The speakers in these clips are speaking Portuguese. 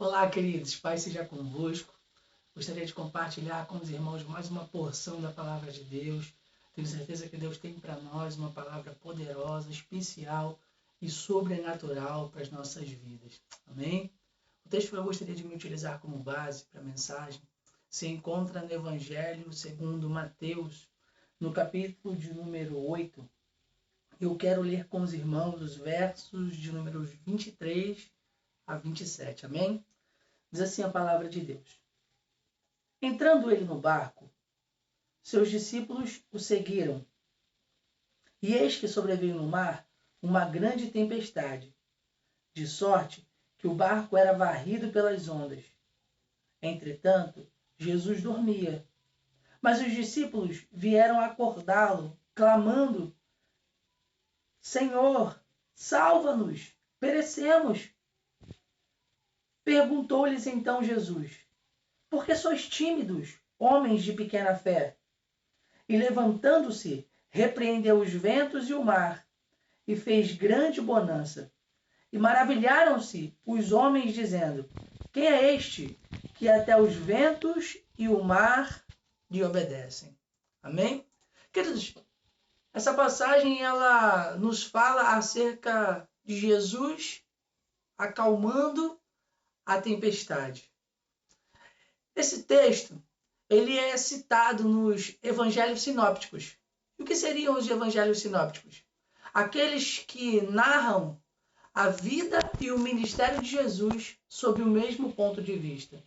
Olá, queridos, Pai seja convosco. Gostaria de compartilhar com os irmãos mais uma porção da Palavra de Deus. Tenho certeza que Deus tem para nós uma palavra poderosa, especial e sobrenatural para as nossas vidas. Amém? O texto que eu gostaria de me utilizar como base para a mensagem se encontra no Evangelho segundo Mateus, no capítulo de número 8. Eu quero ler com os irmãos os versos de números 23 a 27. Amém? Diz assim a palavra de Deus. Entrando ele no barco, seus discípulos o seguiram. E eis que sobreveio no mar uma grande tempestade, de sorte que o barco era varrido pelas ondas. Entretanto, Jesus dormia. Mas os discípulos vieram acordá-lo, clamando: Senhor, salva-nos, perecemos. Perguntou-lhes então Jesus: Por que sois tímidos, homens de pequena fé? E levantando-se, repreendeu os ventos e o mar, e fez grande bonança. E maravilharam-se os homens, dizendo: Quem é este, que até os ventos e o mar lhe obedecem? Amém? Queridos, essa passagem ela nos fala acerca de Jesus acalmando a tempestade. Esse texto ele é citado nos evangelhos sinópticos. E o que seriam os evangelhos sinópticos? Aqueles que narram a vida e o ministério de Jesus sob o mesmo ponto de vista.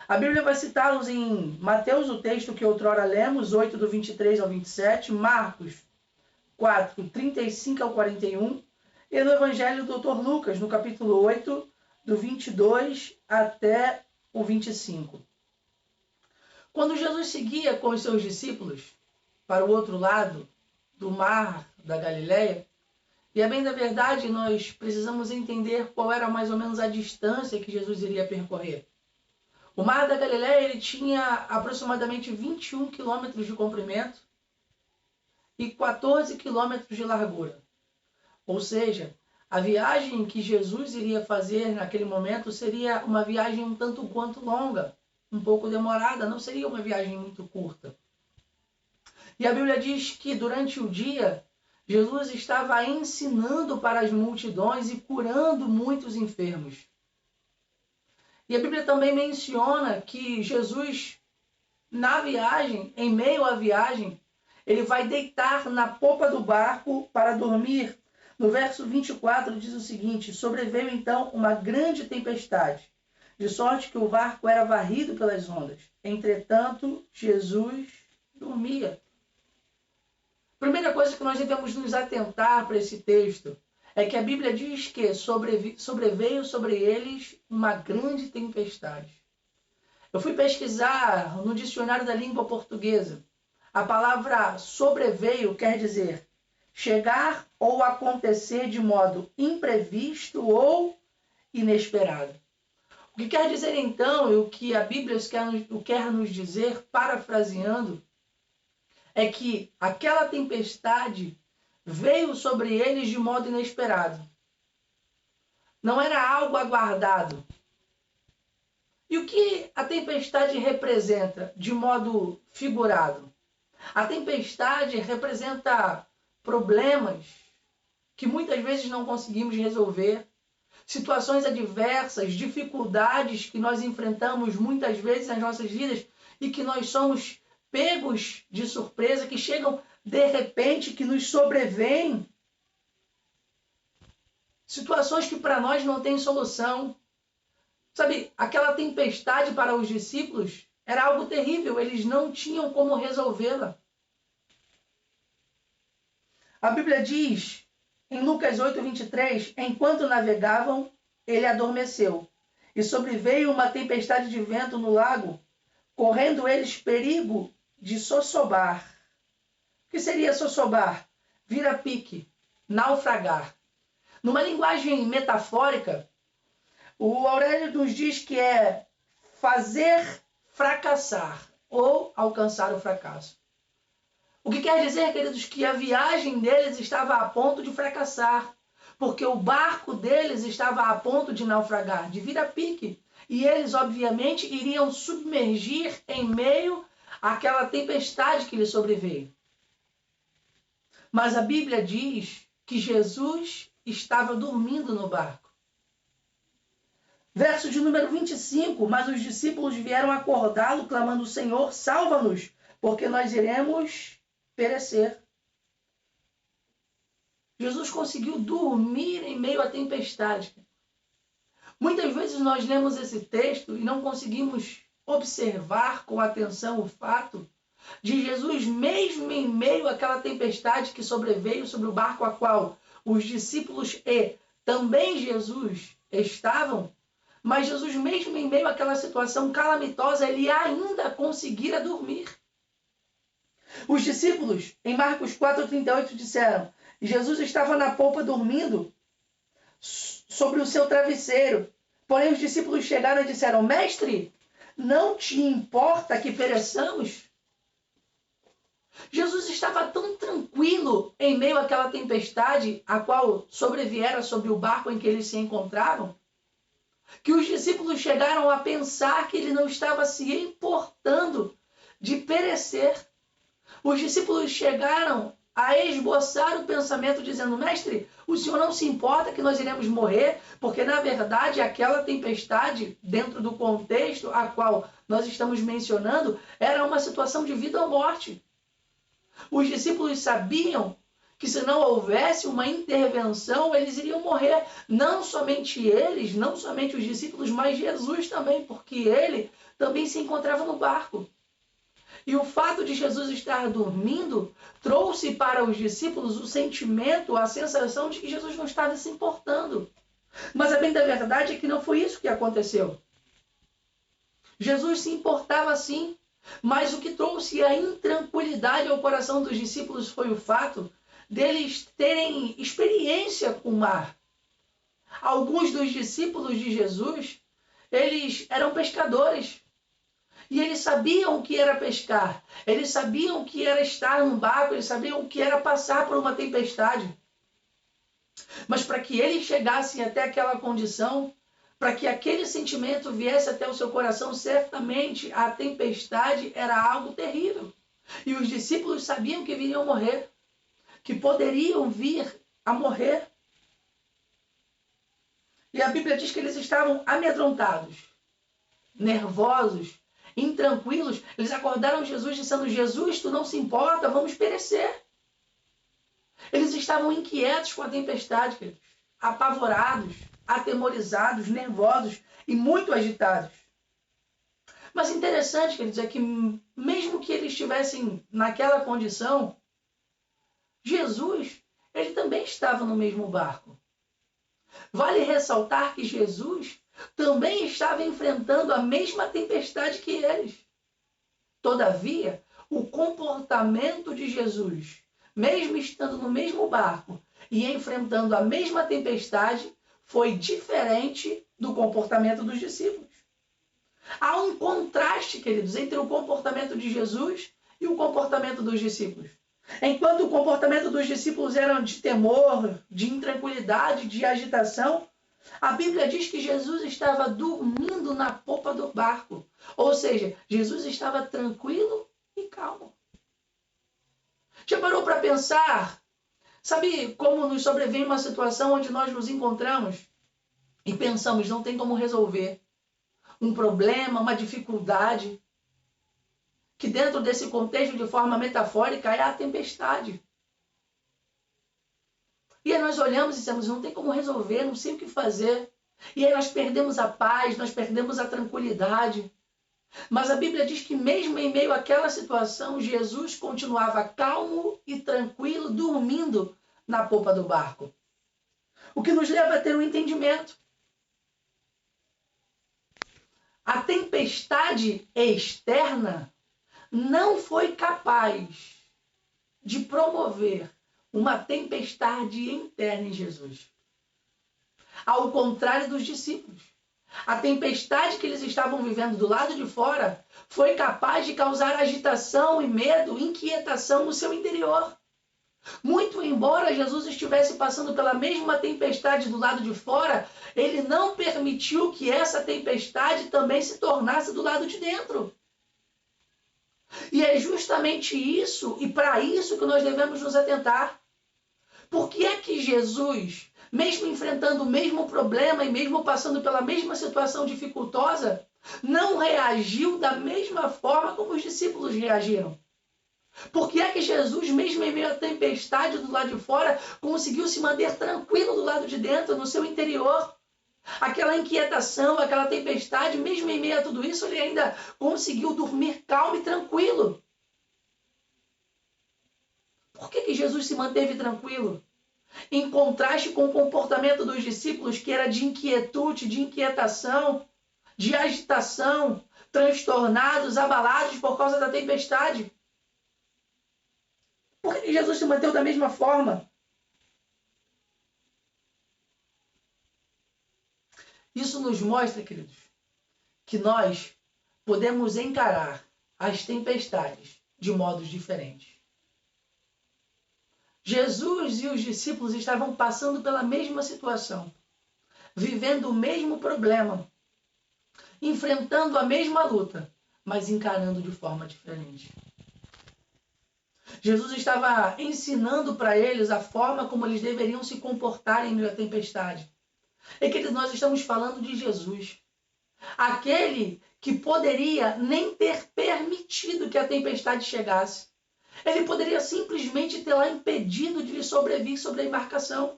A Bíblia vai citá-los em Mateus, o texto que outrora lemos, 8, do 23 ao 27, Marcos 4, 35 ao 41, e no Evangelho do Dr. Lucas, no capítulo 8, do 22 até o 25. Quando Jesus seguia com os seus discípulos para o outro lado do mar da Galileia, e a bem da verdade nós precisamos entender qual era mais ou menos a distância que Jesus iria percorrer. O mar da Galileia ele tinha aproximadamente 21 quilômetros de comprimento e 14 quilômetros de largura. Ou seja, a viagem que Jesus iria fazer naquele momento seria uma viagem um tanto quanto longa, um pouco demorada, não seria uma viagem muito curta. E a Bíblia diz que durante o dia, Jesus estava ensinando para as multidões e curando muitos enfermos. E a Bíblia também menciona que Jesus, na viagem, em meio à viagem, ele vai deitar na popa do barco para dormir. No verso 24 diz o seguinte: Sobreveio então uma grande tempestade, de sorte que o barco era varrido pelas ondas. Entretanto, Jesus dormia. Primeira coisa que nós devemos nos atentar para esse texto é que a Bíblia diz que sobreveio sobre eles uma grande tempestade. Eu fui pesquisar no dicionário da língua portuguesa. A palavra sobreveio quer dizer chegar ou acontecer de modo imprevisto ou inesperado. O que quer dizer então, e o que a Bíblia quer nos dizer, parafraseando, é que aquela tempestade veio sobre eles de modo inesperado. Não era algo aguardado. E o que a tempestade representa de modo figurado? A tempestade representa problemas que muitas vezes não conseguimos resolver, situações adversas, dificuldades que nós enfrentamos muitas vezes nas nossas vidas e que nós somos pegos de surpresa, que chegam de repente, que nos sobrevêm. Situações que para nós não têm solução. Sabe, aquela tempestade para os discípulos era algo terrível, eles não tinham como resolvê-la. A Bíblia diz, em Lucas 8, 23, enquanto navegavam, ele adormeceu, e sobreveio uma tempestade de vento no lago, correndo eles perigo de sossobar. O que seria sossobar? Vir a pique, naufragar. Numa linguagem metafórica, o Aurélio nos diz que é fazer fracassar ou alcançar o fracasso. O que quer dizer, queridos, que a viagem deles estava a ponto de fracassar, porque o barco deles estava a ponto de naufragar, de vir a pique. e eles, obviamente, iriam submergir em meio àquela tempestade que lhe sobreveio. Mas a Bíblia diz que Jesus estava dormindo no barco. Verso de número 25, mas os discípulos vieram acordá-lo, clamando: Senhor, salva-nos, porque nós iremos perecer. Jesus conseguiu dormir em meio à tempestade. Muitas vezes nós lemos esse texto e não conseguimos observar com atenção o fato de Jesus, mesmo em meio àquela tempestade que sobreveio sobre o barco a qual os discípulos e também Jesus estavam, mas Jesus, mesmo em meio àquela situação calamitosa, ele ainda conseguira dormir. Os discípulos, em Marcos 4,38, disseram: Jesus estava na polpa dormindo sobre o seu travesseiro. Porém, os discípulos chegaram e disseram: Mestre, não te importa que pereçamos? Jesus estava tão tranquilo em meio àquela tempestade a qual sobreviera sobre o barco em que eles se encontravam, que os discípulos chegaram a pensar que ele não estava se importando de perecer. Os discípulos chegaram a esboçar o pensamento dizendo: Mestre, o Senhor não se importa que nós iremos morrer, porque na verdade aquela tempestade, dentro do contexto a qual nós estamos mencionando, era uma situação de vida ou morte. Os discípulos sabiam que se não houvesse uma intervenção, eles iriam morrer. Não somente eles, não somente os discípulos, mas Jesus também, porque ele também se encontrava no barco. E o fato de Jesus estar dormindo trouxe para os discípulos o sentimento, a sensação de que Jesus não estava se importando. Mas a bem da verdade é que não foi isso que aconteceu. Jesus se importava sim, mas o que trouxe a intranquilidade ao coração dos discípulos foi o fato deles terem experiência com o mar. Alguns dos discípulos de Jesus, eles eram pescadores. E eles sabiam o que era pescar, eles sabiam o que era estar num barco, eles sabiam o que era passar por uma tempestade. Mas para que eles chegassem até aquela condição, para que aquele sentimento viesse até o seu coração, certamente a tempestade era algo terrível. E os discípulos sabiam que viriam morrer, que poderiam vir a morrer. E a Bíblia diz que eles estavam amedrontados, nervosos, intranquilos. Eles acordaram Jesus dizendo: Jesus, tu não se importa, vamos perecer. Eles estavam inquietos com a tempestade, queridos, apavorados, atemorizados, nervosos e muito agitados. Mas interessante, queridos, é que mesmo que eles estivessem naquela condição, Jesus, ele também estava no mesmo barco. Vale ressaltar que Jesus também estava enfrentando a mesma tempestade que eles. Todavia, o comportamento de Jesus, mesmo estando no mesmo barco e enfrentando a mesma tempestade, foi diferente do comportamento dos discípulos. Há um contraste, queridos, entre o comportamento de Jesus e o comportamento dos discípulos. Enquanto o comportamento dos discípulos era de temor, de intranquilidade, de agitação, a Bíblia diz que Jesus estava dormindo na popa do barco. Ou seja, Jesus estava tranquilo e calmo. Já parou para pensar? Sabe como nos sobrevém uma situação onde nós nos encontramos e pensamos, não tem como resolver um problema, uma dificuldade, que dentro desse contexto, de forma metafórica, é a tempestade. E aí nós olhamos e dizemos, não tem como resolver, não sei o que fazer. E aí nós perdemos a paz, nós perdemos a tranquilidade. Mas a Bíblia diz que mesmo em meio àquela situação, Jesus continuava calmo e tranquilo, dormindo na popa do barco. O que nos leva a ter um entendimento. A tempestade externa não foi capaz de promover uma tempestade interna em Jesus. Ao contrário dos discípulos. A tempestade que eles estavam vivendo do lado de fora foi capaz de causar agitação e medo, inquietação no seu interior. Muito embora Jesus estivesse passando pela mesma tempestade do lado de fora, ele não permitiu que essa tempestade também se tornasse do lado de dentro. E é justamente isso, e para isso que nós devemos nos atentar. Por que é que Jesus, mesmo enfrentando o mesmo problema e mesmo passando pela mesma situação dificultosa, não reagiu da mesma forma como os discípulos reagiram? Por que é que Jesus, mesmo em meio à tempestade do lado de fora, conseguiu se manter tranquilo do lado de dentro, no seu interior? Aquela inquietação, aquela tempestade, mesmo em meio a tudo isso, ele ainda conseguiu dormir calmo e tranquilo. Por que Jesus se manteve tranquilo? Em contraste com o comportamento dos discípulos, que era de inquietude, de inquietação, de agitação, transtornados, abalados por causa da tempestade. Por que Jesus se manteve da mesma forma? Isso nos mostra, queridos, que nós podemos encarar as tempestades de modos diferentes. Jesus e os discípulos estavam passando pela mesma situação, vivendo o mesmo problema, enfrentando a mesma luta, mas encarando de forma diferente. Jesus estava ensinando para eles a forma como eles deveriam se comportar em meio à tempestade. É que nós estamos falando de Jesus, aquele que poderia nem ter permitido que a tempestade chegasse. Ele poderia simplesmente ter lá impedido de lhe sobrevir sobre a embarcação.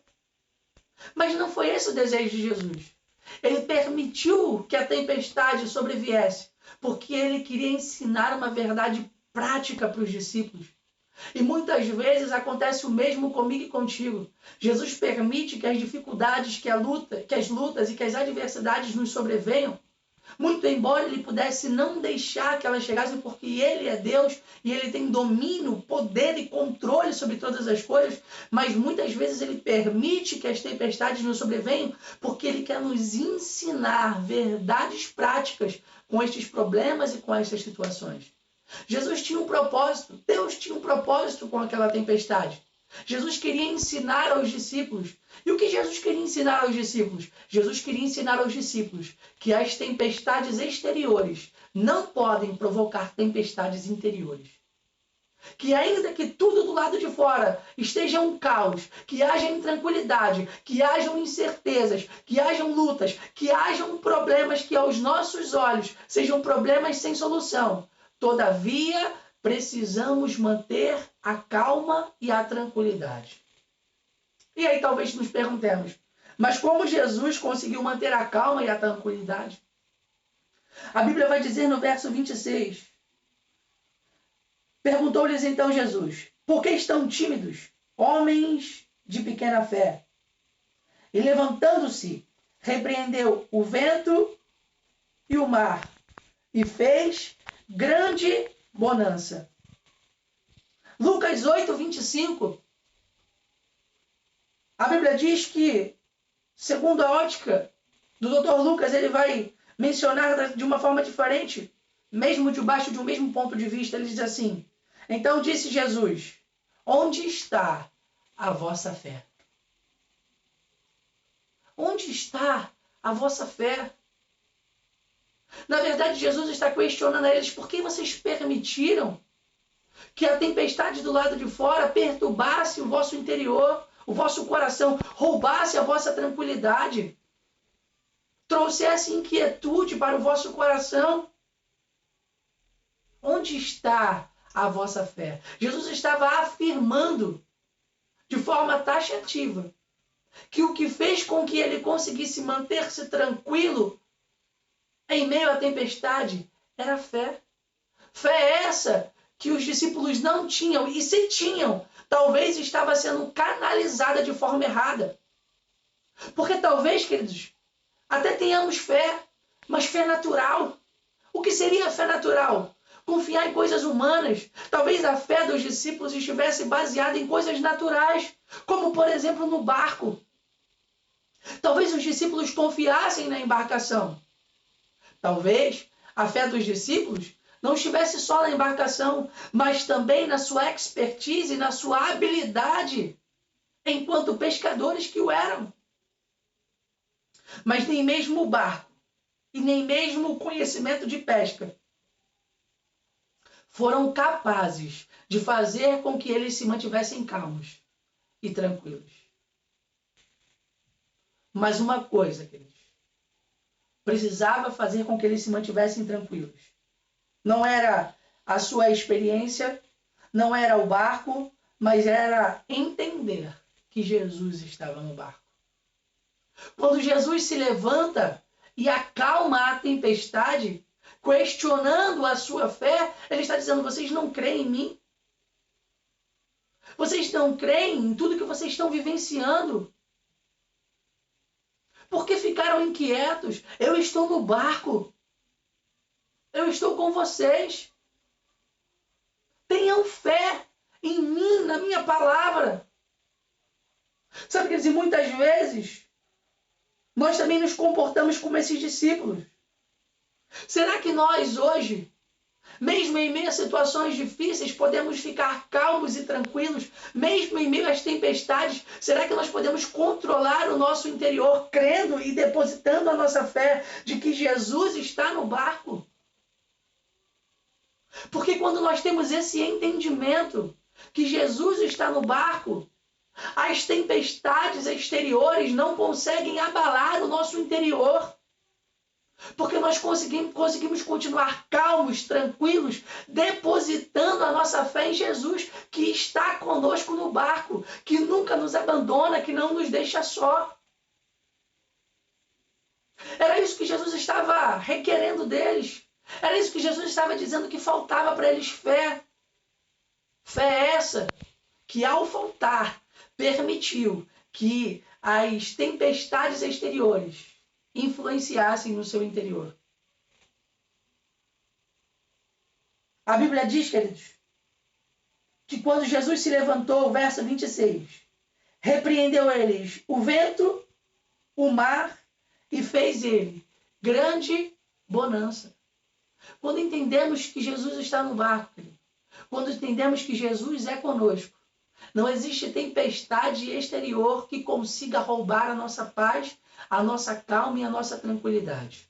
Mas não foi esse o desejo de Jesus. Ele permitiu que a tempestade sobreviesse, porque ele queria ensinar uma verdade prática para os discípulos. E muitas vezes acontece o mesmo comigo e contigo. Jesus permite que as dificuldades, que as lutas e que as adversidades nos sobrevenham, muito embora ele pudesse não deixar que elas chegassem, porque ele é Deus e ele tem domínio, poder e controle sobre todas as coisas, mas muitas vezes ele permite que as tempestades nos sobrevenham, porque ele quer nos ensinar verdades práticas com estes problemas e com estas situações. Jesus tinha um propósito, Deus tinha um propósito com aquela tempestade. Jesus queria ensinar aos discípulos. E o que Jesus queria ensinar aos discípulos? Jesus queria ensinar aos discípulos que as tempestades exteriores não podem provocar tempestades interiores. Que ainda que tudo do lado de fora esteja um caos, que haja intranquilidade, que hajam incertezas, que hajam lutas, que hajam problemas que aos nossos olhos sejam problemas sem solução, todavia, precisamos manter a calma e a tranquilidade. E aí talvez nos perguntemos, mas como Jesus conseguiu manter a calma e a tranquilidade? A Bíblia vai dizer no verso 26, perguntou-lhes então Jesus, por que estão tímidos, homens de pequena fé? E levantando-se, repreendeu o vento e o mar, e fez grande bonança. Lucas 8, 25. A Bíblia diz que, segundo a ótica do Dr. Lucas, ele vai mencionar de uma forma diferente, mesmo debaixo de um mesmo ponto de vista. Ele diz assim, então disse Jesus, onde está a vossa fé? Onde está a vossa fé? Na verdade, Jesus está questionando a eles, por que vocês permitiram que a tempestade do lado de fora perturbasse o vosso interior, o vosso coração, roubasse a vossa tranquilidade, trouxesse inquietude para o vosso coração? Onde está a vossa fé? Jesus estava afirmando de forma taxativa que o que fez com que ele conseguisse manter-se tranquilo em meio à tempestade era fé. Fé essa que os discípulos não tinham, e se tinham, talvez estava sendo canalizada de forma errada. Porque talvez, queridos, até tenhamos fé, mas fé natural. O que seria fé natural? Confiar em coisas humanas. Talvez a fé dos discípulos estivesse baseada em coisas naturais, como, por exemplo, no barco. Talvez os discípulos confiassem na embarcação. Talvez a fé dos discípulos não estivesse só na embarcação, mas também na sua expertise, na sua habilidade, enquanto pescadores que o eram. Mas nem mesmo o barco, e nem mesmo o conhecimento de pesca, foram capazes de fazer com que eles se mantivessem calmos e tranquilos. Mas uma coisa, queridos, precisava fazer com que eles se mantivessem tranquilos. Não era a sua experiência, não era o barco, mas era entender que Jesus estava no barco. Quando Jesus se levanta e acalma a tempestade, questionando a sua fé, ele está dizendo: vocês não creem em mim? Vocês não creem em tudo que vocês estão vivenciando? Por que ficaram inquietos? Eu estou no barco. Eu estou com vocês. Tenham fé em mim, na minha palavra. Sabe, quer dizer, muitas vezes nós também nos comportamos como esses discípulos. Será que nós hoje, mesmo em meio a situações difíceis, podemos ficar calmos e tranquilos, mesmo em meio às tempestades? Será que nós podemos controlar o nosso interior, crendo e depositando a nossa fé de que Jesus está no barco? Porque quando nós temos esse entendimento que Jesus está no barco, as tempestades exteriores não conseguem abalar o nosso interior. Porque nós conseguimos continuar calmos, tranquilos, depositando a nossa fé em Jesus, que está conosco no barco, que nunca nos abandona, que não nos deixa só. Era isso que Jesus estava requerendo deles. Era isso que Jesus estava dizendo que faltava para eles: fé. Fé essa que, ao faltar, permitiu que as tempestades exteriores influenciassem no seu interior. A Bíblia diz, queridos, que quando Jesus se levantou, verso 26, repreendeu eles o vento, o mar, e fez ele grande bonança. Quando entendemos que Jesus está no barco, querido, quando entendemos que Jesus é conosco, não existe tempestade exterior que consiga roubar a nossa paz, a nossa calma e a nossa tranquilidade.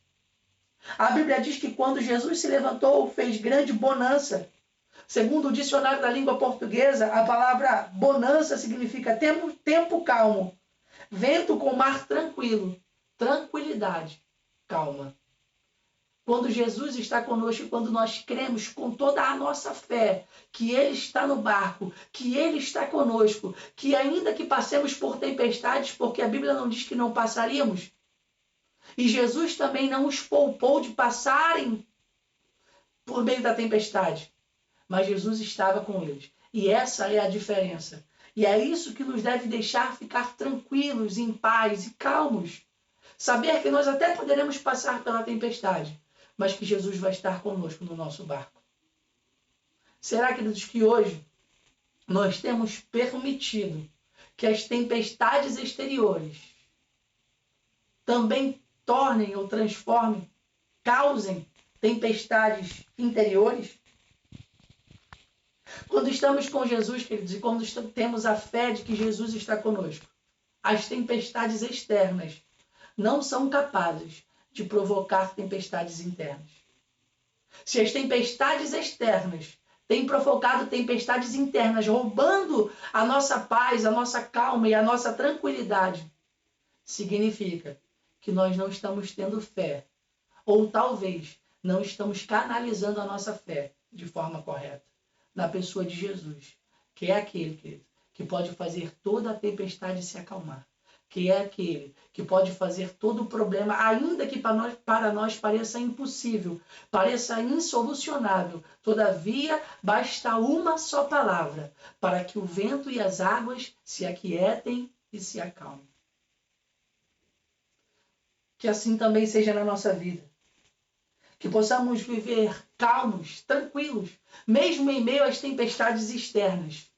A Bíblia diz que quando Jesus se levantou, fez grande bonança. Segundo o dicionário da língua portuguesa, a palavra bonança significa tempo calmo, vento com mar tranquilo, tranquilidade, calma. Quando Jesus está conosco, quando nós cremos com toda a nossa fé que Ele está no barco, que Ele está conosco, que ainda que passemos por tempestades, porque a Bíblia não diz que não passaríamos, e Jesus também não os poupou de passarem por meio da tempestade, mas Jesus estava com eles. E essa é a diferença. E é isso que nos deve deixar ficar tranquilos, em paz e calmos. Saber que nós até poderemos passar pela tempestade, mas que Jesus vai estar conosco no nosso barco. Será, queridos, que hoje nós temos permitido que as tempestades exteriores também tornem ou transformem, causem tempestades interiores? Quando estamos com Jesus, queridos, e quando temos a fé de que Jesus está conosco, as tempestades externas não são capazes de provocar tempestades internas. Se as tempestades externas têm provocado tempestades internas, roubando a nossa paz, a nossa calma e a nossa tranquilidade, significa que nós não estamos tendo fé, ou talvez não estamos canalizando a nossa fé de forma correta na pessoa de Jesus, que é aquele, querido, que pode fazer toda a tempestade se acalmar, que é aquele que pode fazer todo o problema, ainda que para nós pareça impossível, pareça insolucionável. Todavia, basta uma só palavra para que o vento e as águas se aquietem e se acalmem. Que assim também seja na nossa vida. Que possamos viver calmos, tranquilos, mesmo em meio às tempestades externas,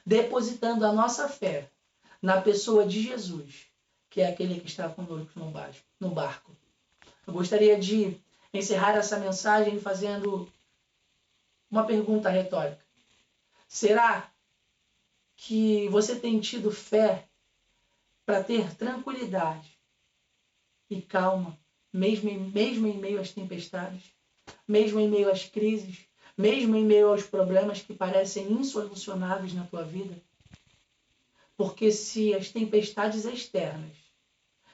depositando a nossa fé na pessoa de Jesus, que é aquele que está conosco no barco. Eu gostaria de encerrar essa mensagem fazendo Uma pergunta retórica. Será que você tem tido fé para ter tranquilidade e calma, mesmo em meio às tempestades, mesmo em meio às crises, mesmo em meio aos problemas que parecem insolucionáveis na tua vida? Porque se as tempestades externas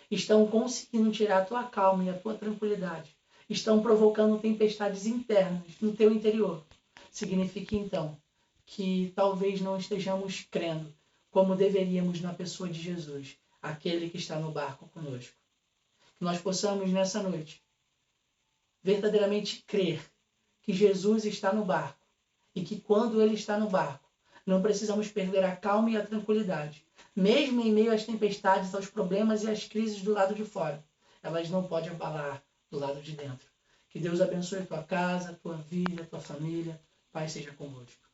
estão conseguindo tirar a tua calma e a tua tranquilidade, estão provocando tempestades internas no teu interior, significa então que talvez não estejamos crendo como deveríamos na pessoa de Jesus, aquele que está no barco conosco. Que nós possamos nessa noite verdadeiramente crer que Jesus está no barco e que quando Ele está no barco, não precisamos perder a calma e a tranquilidade. Mesmo em meio às tempestades, aos problemas e às crises do lado de fora, elas não podem abalar do lado de dentro. Que Deus abençoe a tua casa, a tua vida, a tua família. Pai seja convosco.